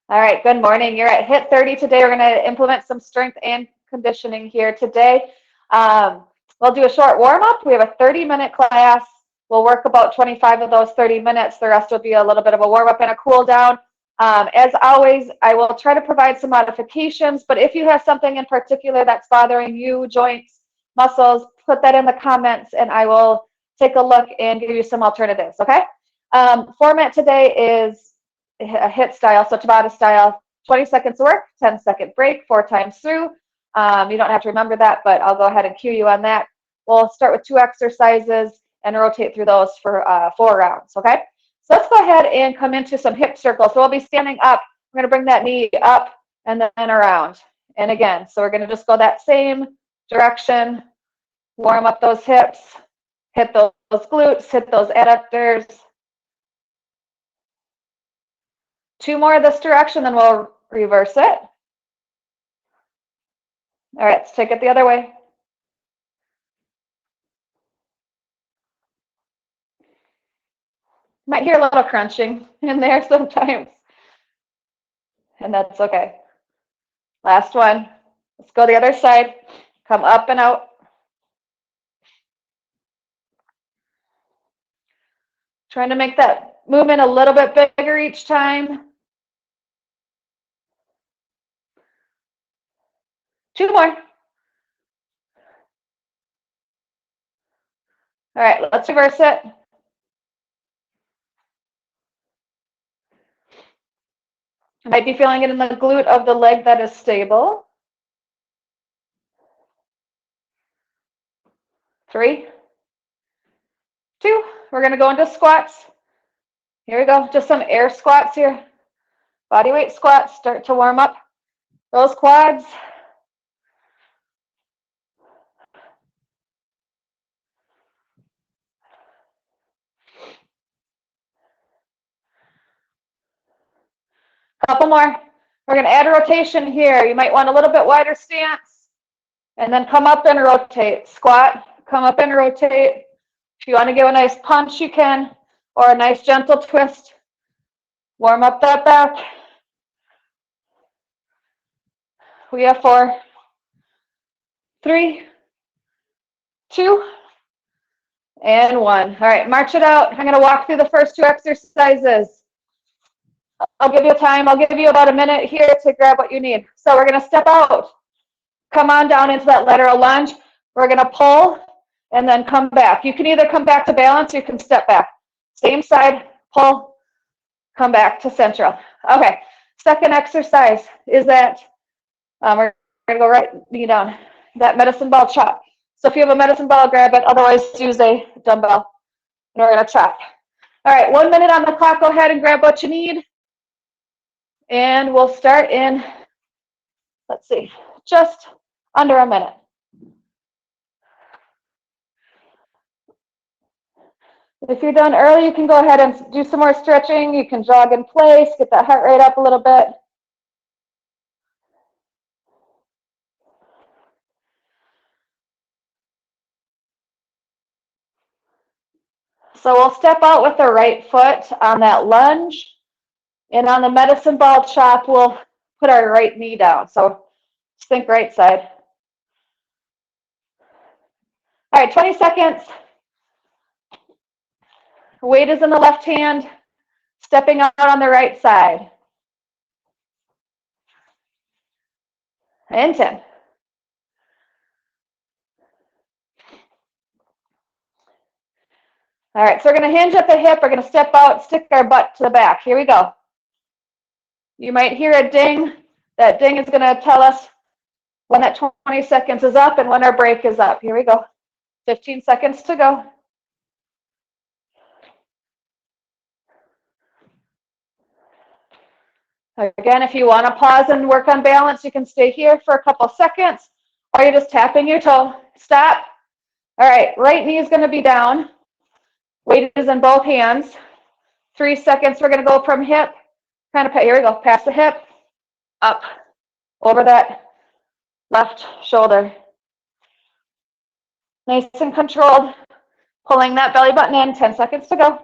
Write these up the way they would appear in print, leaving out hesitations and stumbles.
All right, good morning. You're at HIT 30 today. We're going to implement some strength and conditioning here today. We'll do a short warm-up. We have a 30-minute class. We'll work about 25 of those 30 minutes. The rest will be a little bit of a warm-up and a cool-down. As always, I will try to provide some modifications, but if you have something in particular that's bothering you, joints, muscles, put that in the comments, and I will take a look and give you some alternatives, okay? Format today is a HIT style, so Tabata style, 20 seconds work, 10-second break, 4 times through. You don't have to remember that, but I'll go ahead and cue you on that. We'll start with 2 exercises and rotate through those for 4 rounds, okay? So let's go ahead and come into some hip circles. So we'll be standing up. We're going to bring that knee up and then around. And again, so we're going to just go that same direction, warm up those hips, hit those glutes, hit those adductors. 2 more this direction, then we'll reverse it. All right, let's take it the other way. Might hear a little crunching in there sometimes, and that's okay. Last one. Let's go the other side. Come up and out. Trying to make that movement a little bit bigger each time. 2 more. All right, let's reverse it. I might be feeling it in the glute of the leg that is stable. 3, 2. We're going to go into squats. Here we go. Just some air squats here. Bodyweight squats. Start to warm up those quads. Couple more. We're going to add a rotation here. You might want a little bit wider stance. And then come up and rotate. Squat, come up and rotate. If you want to give a nice punch, you can. Or a nice gentle twist. Warm up that back. We have 4, 3, 2, and 1. All right, march it out. I'm going to walk through the first 2 exercises. I'll give you time. I'll give you about a minute here to grab what you need. So we're going to step out. Come on down into that lateral lunge. We're going to pull and then come back. You can either come back to balance or you can step back. Same side, pull, come back to central. Okay, second exercise is that we're going to go right knee down, that medicine ball chop. So if you have a medicine ball, grab it. Otherwise, use a dumbbell. And we're going to chop. All right, 1 minute on the clock. Go ahead and grab what you need. And we'll start in, let's see, just under a minute. If you're done early, you can go ahead and do some more stretching. You can jog in place, get that heart rate up a little bit. So we'll step out with the right foot on that lunge. And on the medicine ball chop, we'll put our right knee down. So just think right side. All right, 20 seconds. Weight is in the left hand, stepping out on the right side. And 10. All right, so we're going to hinge at the hip. We're going to step out, stick our butt to the back. Here we go. You might hear a ding. That ding is going to tell us when that 20 seconds is up and when our break is up. Here we go. 15 seconds to go. Again, if you want to pause and work on balance, you can stay here for a couple seconds, or you're just tapping your toe. Stop. All right, right knee is going to be down. Weight is in both hands. 3 seconds, we're going to go from hip, kind of, here we go, past the hip, up, over that left shoulder. Nice and controlled, pulling that belly button in, 10 seconds to go.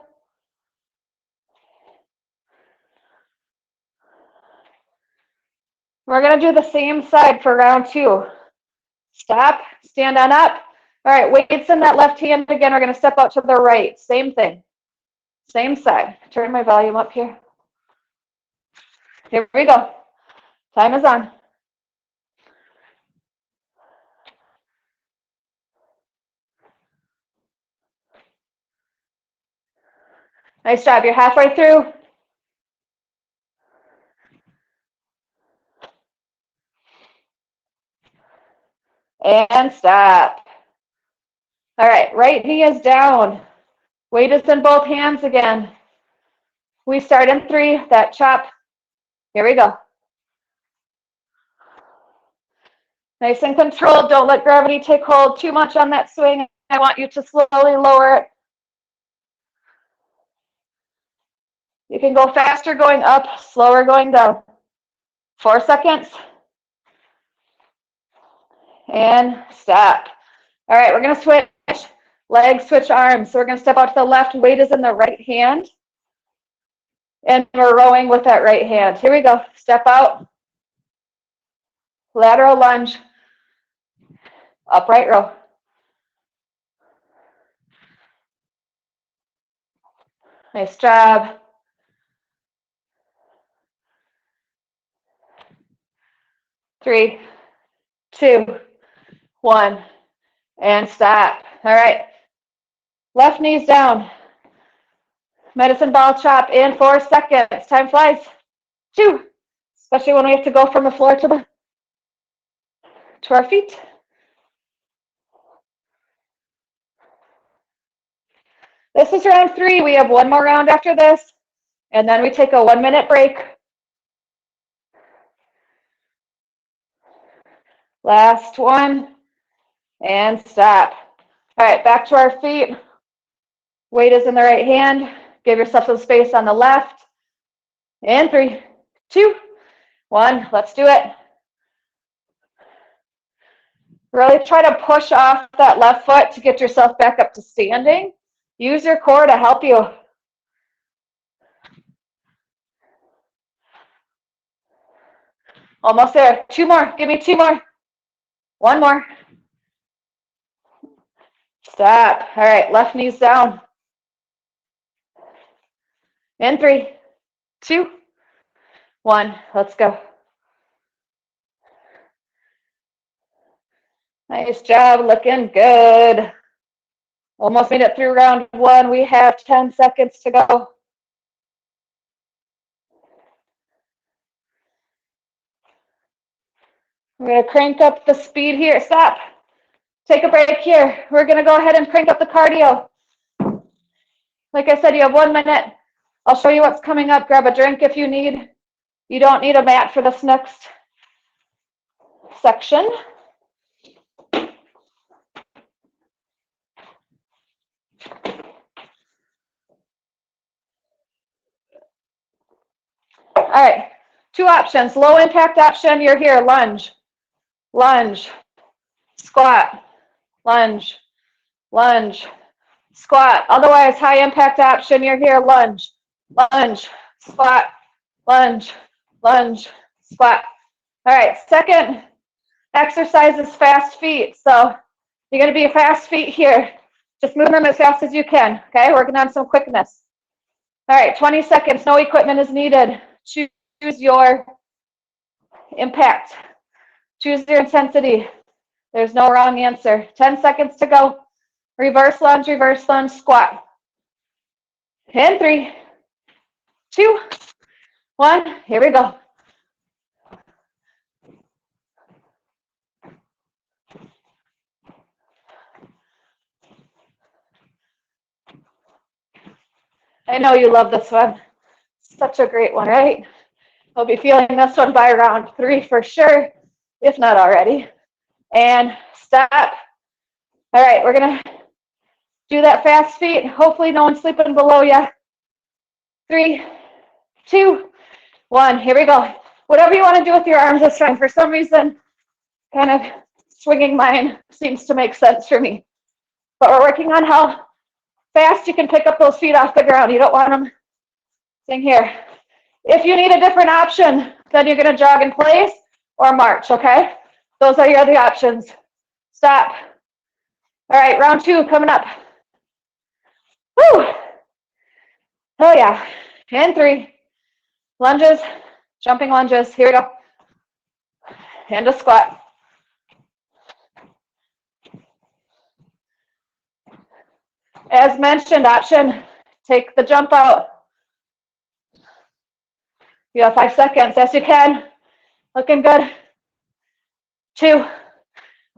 We're going to do the same side for round 2. Stop, stand on up. All right, weights in that left hand again. We're going to step out to the right. Same thing. Same side. Turn my volume up here. Here we go. Time is on. Nice job. You're halfway through. And stop. All right, right knee is down. Weight is in both hands again. We start in 3, that chop. Here we go. Nice and controlled. Don't let gravity take hold too much on that swing. I want you to slowly lower it. You can go faster going up, slower going down. 4 seconds. And stop. All right, we're going to switch legs, switch arms. So we're going to step out to the left. Weight is in the right hand. And we're rowing with that right hand. Here we go. Step out. Lateral lunge. Upright row. Nice job. 3, 2, 1, and stop. All right. Left knee's down. Medicine ball chop in 4 seconds. Time flies. 2, especially when we have to go from the floor to our feet. This is round 3. We have 1 more round after this, and then we take a 1-minute break. Last one, and stop. All right, back to our feet. Weight is in the right hand. Give yourself some space on the left. And 3, 2, 1. Let's do it. Really try to push off that left foot to get yourself back up to standing. Use your core to help you. Almost there. 2 more. Give me 2 more. 1 more. Stop. All right, left knee's down. In 3, 2, 1. Let's go. Nice job. Looking good. Almost made it through round 1. We have 10 seconds to go. We're going to crank up the speed here. Stop. Take a break here. We're going to go ahead and crank up the cardio. Like I said, you have 1 minute. I'll show you what's coming up. Grab a drink if you need. You don't need a mat for this next section. All right, 2 options. Low impact option, you're here, lunge, lunge, squat, lunge, lunge, squat. Otherwise, high impact option, you're here, lunge, lunge, squat, lunge, lunge, squat. All right, second exercise is fast feet. So you're going to be fast feet here. Just move them as fast as you can, okay? Working on some quickness. All right, 20 seconds, no equipment is needed. Choose your impact. Choose your intensity. There's no wrong answer. 10 seconds to go. Reverse lunge, squat. And 3, 2, 1. Here we go. I know you love this one. Such a great one, right? I'll be feeling this one by round 3 for sure, if not already. And stop. All right, we're going to do that fast feet. Hopefully no one's sleeping below you. 3, 2, 1. Here we go. Whatever you want to do with your arms is fine. For some reason, kind of swinging mine seems to make sense for me. But we're working on how fast you can pick up those feet off the ground. You don't want them staying here. If you need a different option, then you're going to jog in place. or march, okay? Those are your other options. Stop. All right, round 2 coming up. Woo! Oh yeah. And 3. Lunges, jumping lunges. Here we go. And a squat. As mentioned, option, take the jump out. You have 5 seconds. Yes, you can. Looking good. 2,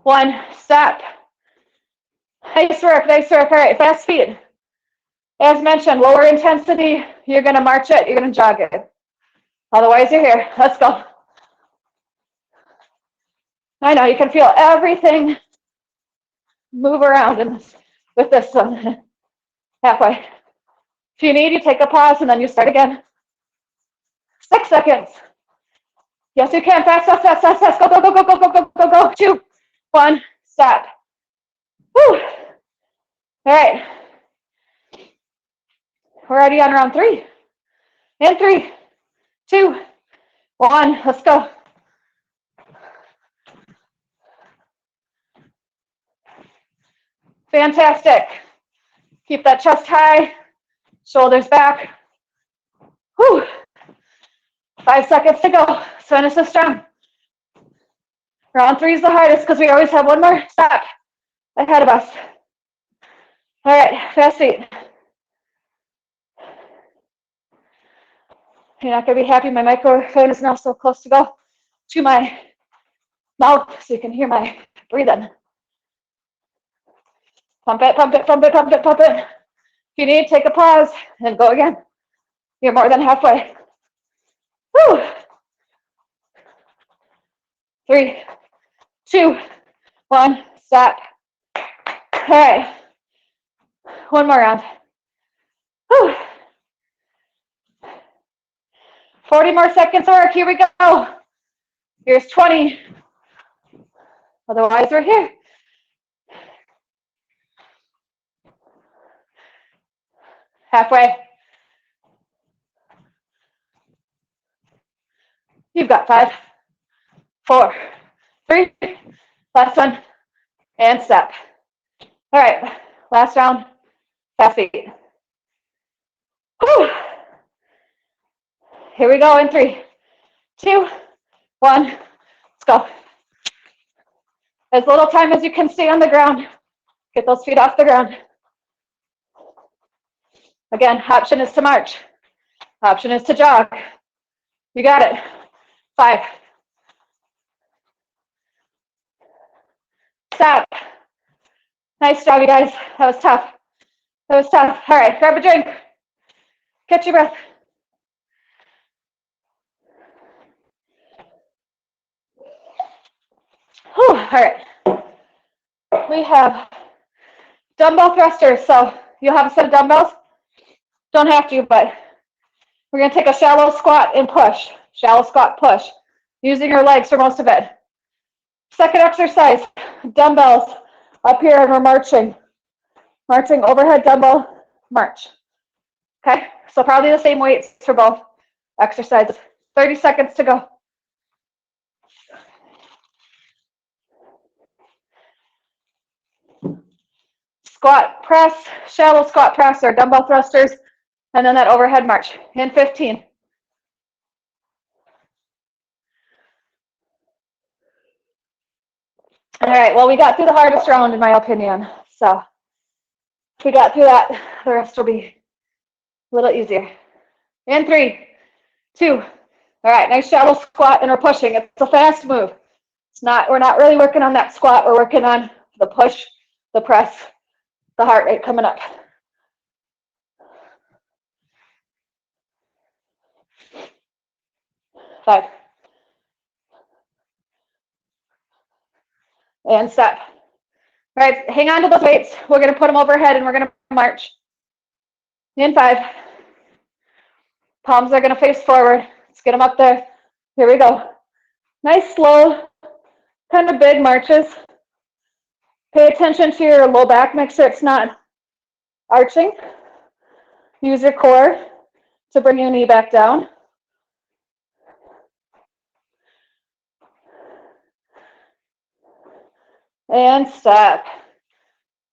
1, stop. Nice work, nice work. All right, fast feet. As mentioned, lower intensity. You're going to march it. You're going to jog it. Otherwise, you're here. Let's go. I know, you can feel everything move around with this one. Halfway. If you need, you take a pause and then you start again. 6 seconds. Yes, you can. Fast, fast, fast, fast, fast. Go, go, go, go, go, go, go, go, go. 2, 1, stop. Woo. All right. We're already on round 3. And 3, 2, 1. Let's go. Fantastic. Keep that chest high, shoulders back. Whew. 5 seconds to go. Finish this strong. Round 3 is the hardest because we always have one more step ahead of us. All right, fast feet. You're not going to be happy. My microphone is now so close to go to my mouth so you can hear my breathing. Pump it, pump it, pump it, pump it, pump it. If you need, take a pause and go again. You're more than halfway. Woo! 3, 2, 1, stop. All right. One more round. Whew. 40 more seconds of work. Here we go. Here's 20. Otherwise, we're here. Halfway. You've got 5, 4, 3, last one, and step. All right, last round, fast feet. Whew. Here we go in 3, 2, 1, let's go. As little time as you can stay on the ground. Get those feet off the ground. Again, option is to march. Option is to jog. You got it. 5. Stop. Nice job, you guys. That was tough. That was tough. All right, grab a drink. Catch your breath. Whew, all right. We have dumbbell thrusters. So you'll have a set of dumbbells. Don't have to, but we're going to take a shallow squat and push. Shallow squat, push. Using your legs for most of it. Second exercise, dumbbells up here, and we're marching. Marching overhead dumbbell march. Okay, so probably the same weights for both exercises. 30 seconds to go. Squat press, shallow squat press or dumbbell thrusters, and then that overhead march in 15. All right, well, we got through the hardest round, in my opinion. So if we got through that, the rest will be a little easier. In 3, 2, all right, nice shallow squat, and we're pushing. It's a fast move. We're not really working on that squat. We're working on the push, the press, the heart rate coming up. Five. And step. All right, hang on to those weights. We're going to put them overhead and we're going to march. In 5. Palms are going to face forward. Let's get them up there. Here we go. Nice, slow, kind of big marches. Pay attention to your low back. Make sure it's not arching. Use your core to bring your knee back down. And stop.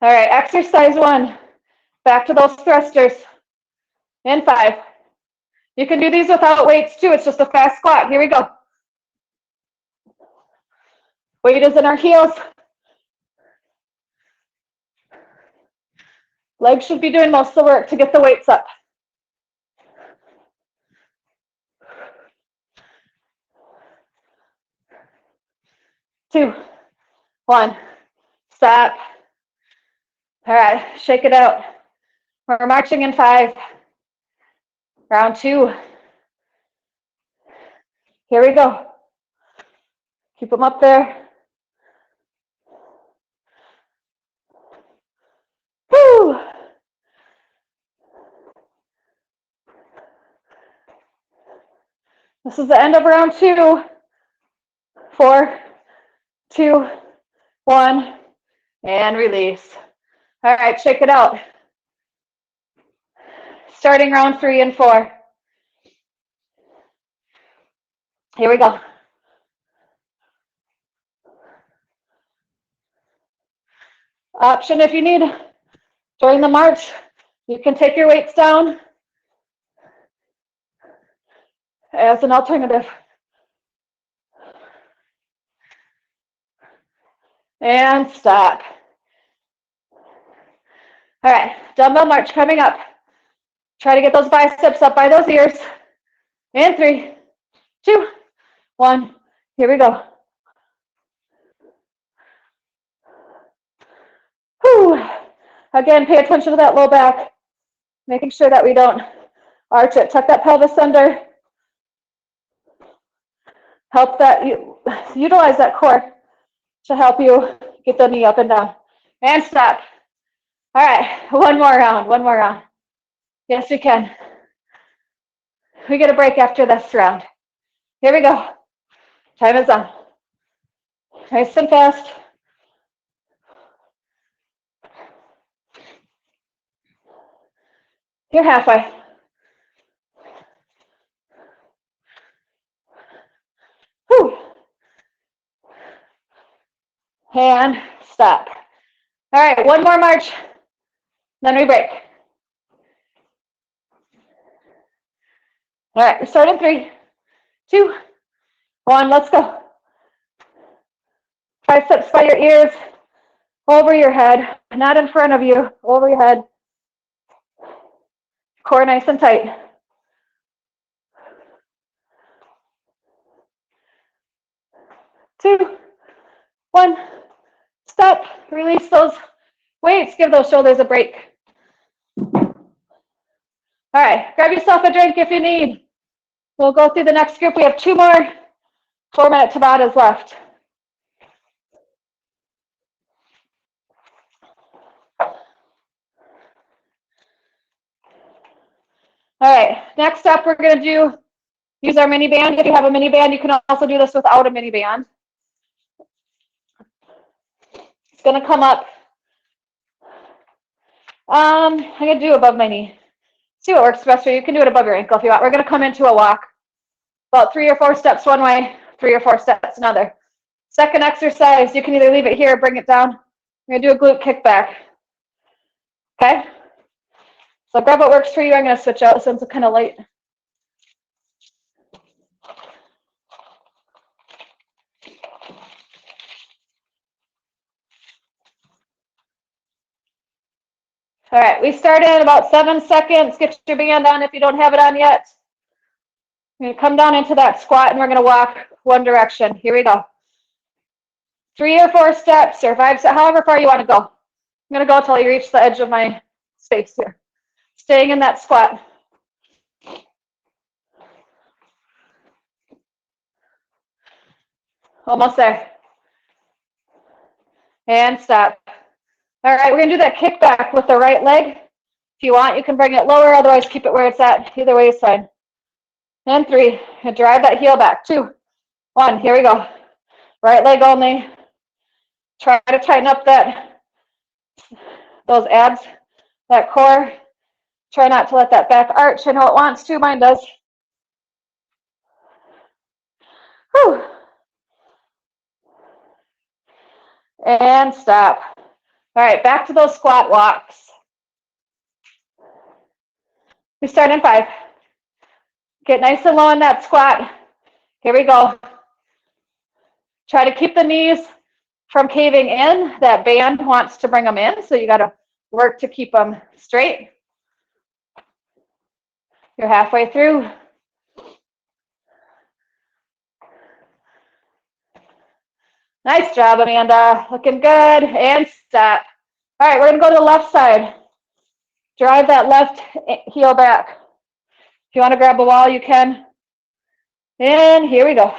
All right, exercise 1. Back to those thrusters. And 5. You can do these without weights too. It's just a fast squat. Here we go. Weight is in our heels. Legs should be doing most of the work to get the weights up. Two, 1, stop. All right, shake it out. We're marching in 5. Round 2. Here we go. Keep them up there. Woo! This is the end of round 2. 4, 2, 1, and release. All right, shake it out. Starting round 3 and 4. Here we go. Option if you need during the march, you can take your weights down as an alternative. And stop. All right, dumbbell march coming up. Try to get those biceps up by those ears. And 3, 2, 1. Here we go. Whew. Again, pay attention to that low back, making sure that we don't arch it. Tuck that pelvis under. Help that utilize that core to help you get the knee up and down. And stop. All right, one more round. Yes, we can. We get a break after this round. Here we go. Time is on. Nice and fast. You're halfway. Whew. And stop. All right, one more march, then we break. All right, we start in 3, 2, 1, let's go. Triceps by your ears, over your head, not in front of you, over your head. Core nice and tight. Two, 1, stop, release those weights, give those shoulders a break. All right, grab yourself a drink if you need. We'll go through the next group. We have 2 more 4-minute Tabatas left. All right, next up we're going to use our mini band. If you have a mini band, you can also do this without a mini band. It's going to come up. I'm going to do above my knee. See what works best for you. You can do it above your ankle if you want. We're going to come into a walk. About 3 or 4 steps one way, 3 or 4 steps another. Second exercise, you can either leave it here or bring it down. We're going to do a glute kickback. Okay? So grab what works for you. I'm going to switch out since it's kind of late. All right, we start in about 7 seconds. Get your band on if you don't have it on yet. We're going to come down into that squat and we're going to walk one direction. Here we go. 3 or 4 steps or 5 steps, however far you want to go. I'm going to go until you reach the edge of my space here. Staying in that squat. Almost there. And stop. All right, we're going to do that kickback with the right leg. If you want, you can bring it lower. Otherwise, keep it where it's at. Either way is fine. And 3. And drive that heel back. 2, 1. Here we go. Right leg only. Try to tighten up those abs, that core. Try not to let that back arch. I know it wants to. Mine does. Whew. and stop. All right, back to those squat walks. We start in 5. Get nice and low in that squat. Here we go. Try to keep the knees from caving in. That band wants to bring them in, so you got to work to keep them straight. You're halfway through. Nice job, Amanda. Looking good. And stop. All right, we're going to go to the left side. Drive that left heel back. If you want to grab a wall, you can. And here we go.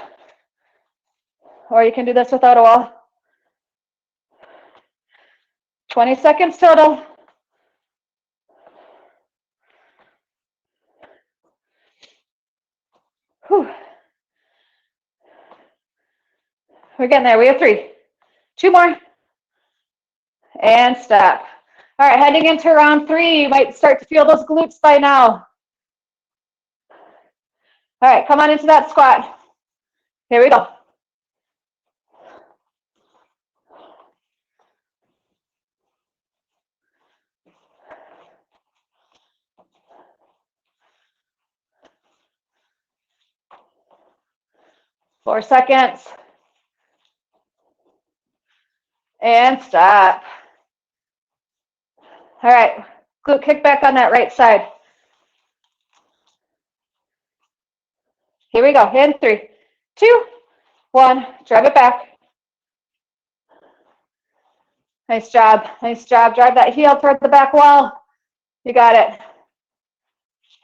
Or you can do this without a wall. 20 seconds total. Whew. We're getting there. We have 3. 2 more. And stop. All right, heading into round 3. You might start to feel those glutes by now. All right, come on into that squat. Here we go. Four seconds. And stop. All right, glute kickback on that right side. Here we go. In 3, 2, 1. Drive it back. Nice job. Nice job. Drive that heel toward the back wall. You got it.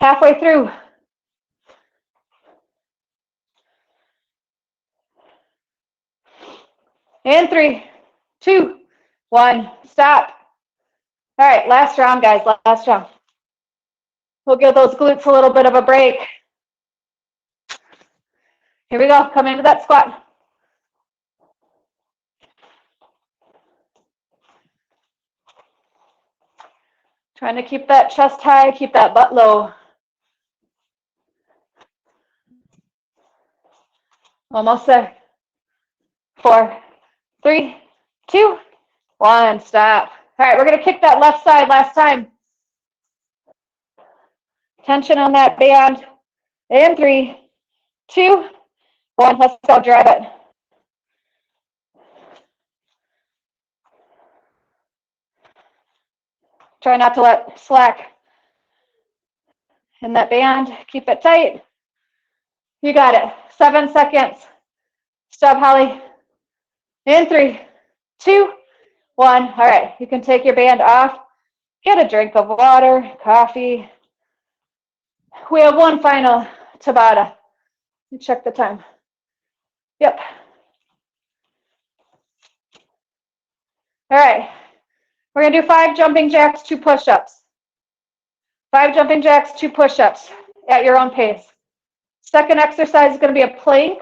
Halfway through. In 3, 2, 1. Stop. All right, last round, guys. Last round. We'll give those glutes a little bit of a break. Here we go. Come into that squat. Trying to keep that chest high, keep that butt low. Almost there. 4, 3, 2, 1. Stop. All right, we're going to kick that left side last time. Tension on that band. In 3, 2, 1. Let's go. Drive it. Try not to let slack in that band. Keep it tight. You got it. 7 seconds. Stop, Holly. In 3, 2, 1. All right, you can take your band off. Get a drink of water, coffee. We have one final Tabata. You check the time. Yep. All right. We're going to do 5 jumping jacks, 2 push-ups. 5 jumping jacks, 2 push-ups at your own pace. Second exercise is going to be a plank.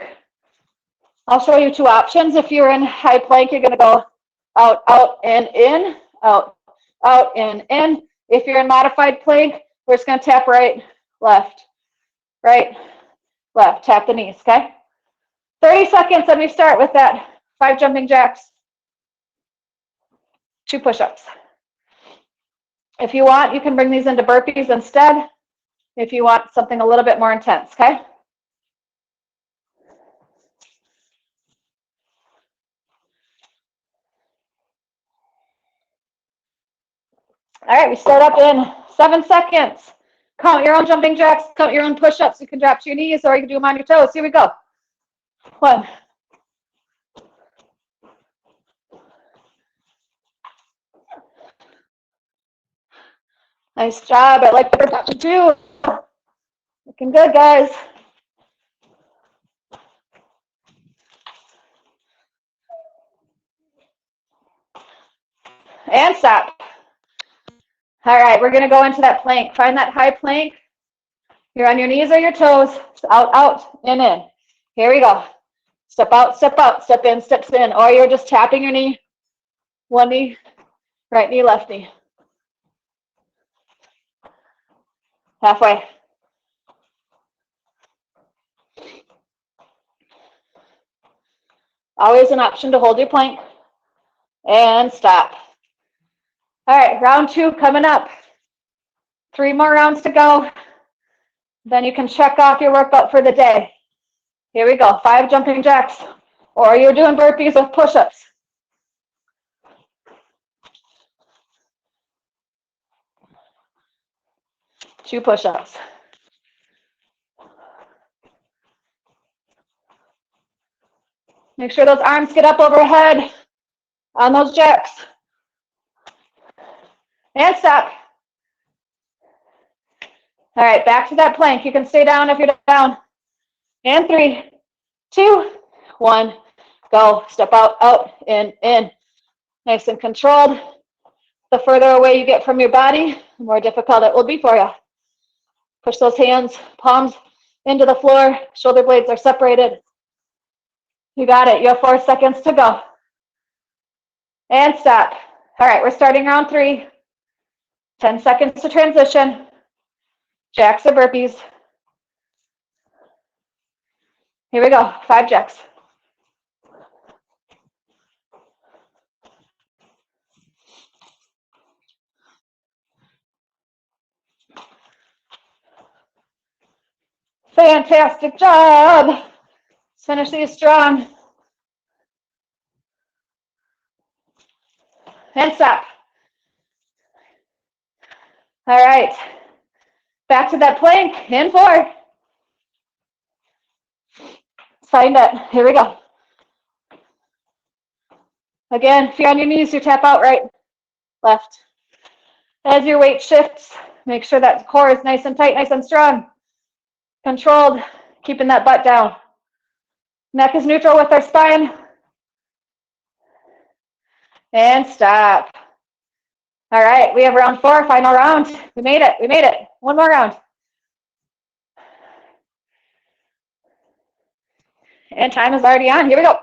I'll show you 2 options. If you're in high plank, you're going to go out, out, and in, out, out, and in. If you're in modified plank, we're just going to tap right, left, tap the knees, okay? 30 seconds, and we start with that 5 jumping jacks, 2 push-ups. If you want, you can bring these into burpees instead if you want something a little bit more intense, okay? All right, we start up in 7 seconds. Count your own jumping jacks, count your own push-ups. You can drop to your knees or you can do them on your toes. Here we go. 1. Nice job. I like the top 2. Looking good, guys. And stop. All right, we're going to go into that plank. Find that high plank. You're on your knees or your toes. Out, out, in. Here we go. Step out, step in, steps in. Or you're just tapping your knee. One knee, right knee, left knee. Halfway. Always an option to hold your plank. and stop. All right, round 2 coming up. 3 more rounds to go. Then you can check off your workout for the day. Here we go, 5 jumping jacks, or you're doing burpees with push-ups. Two push-ups. Make sure those arms get up overhead on those jacks. And stop. All right, back to that plank. You can stay down if you're down. And 3, 2, 1, go. Step out, out, in. Nice and controlled. The further away you get from your body, the more difficult it will be for you. Push those hands, palms into the floor. Shoulder blades are separated. You got it. You have 4 seconds to go. And stop. All right, we're starting round 3. 10 seconds to transition. Jacks or burpees. Here we go. 5 jacks. Fantastic job. Let's finish these strong. And stop. All right. Back to that plank. In 4. Find it. Here we go. Again, if you're on your knees, you tap out right, left. As your weight shifts, make sure that core is nice and tight, nice and strong. Controlled, keeping that butt down. Neck is neutral with our spine. And stop. All right, we have round 4, final round. We made it, we made it. 1 more round. And time is already on. Here we go.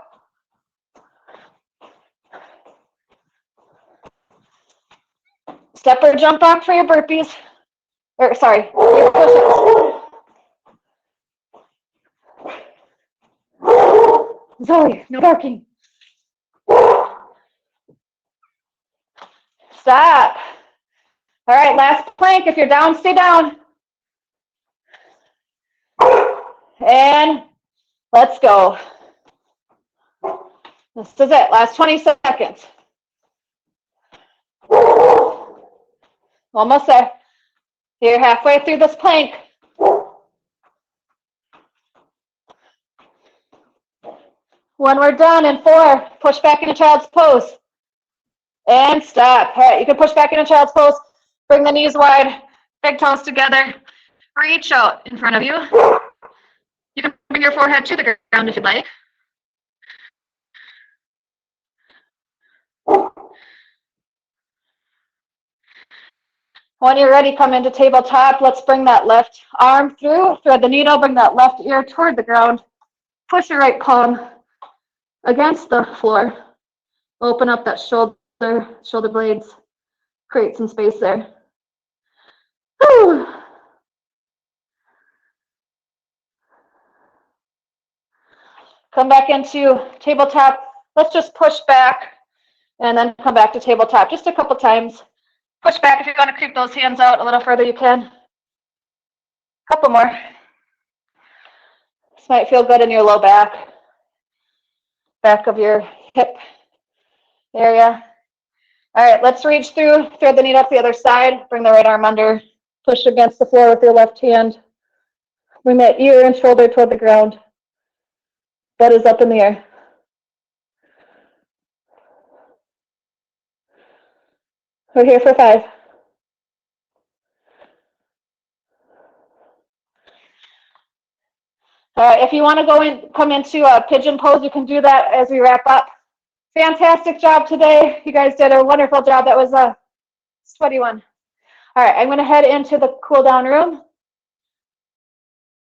Step or jump back for your burpees. Or sorry, your push-ups. Zoe, no barking. Stop. All right, last plank. If you're down, stay down. And let's go. This is it. Last 20 seconds. Almost there. You're halfway through this plank. When we're done in 4, push back into child's pose. And stop. All right, you can push back into child's pose. Bring the knees wide, big toes together. Reach out in front of you. You can bring your forehead to the ground if you'd like. When you're ready, come into tabletop. Let's bring that left arm through. Thread the needle, bring that left ear toward the ground. Push your right palm against the floor. Open up that shoulder blades. Create some space there. Whew. Come back into tabletop. Let's just push back and then come back to tabletop just a couple times. Push back. If you want to creep those hands out a little further, you can. Couple more. This might feel good in your low back, back of your hip area. All right, let's reach through, thread the needle up the other side, bring the right arm under, push against the floor with your left hand. Bring that ear and shoulder toward the ground. Butt is up in the air. We're here for 5. All right, if you want to come into a pigeon pose, you can do that as we wrap up. Fantastic job today. You guys did a wonderful job. That was a sweaty one. All right, I'm going to head into the cool down room.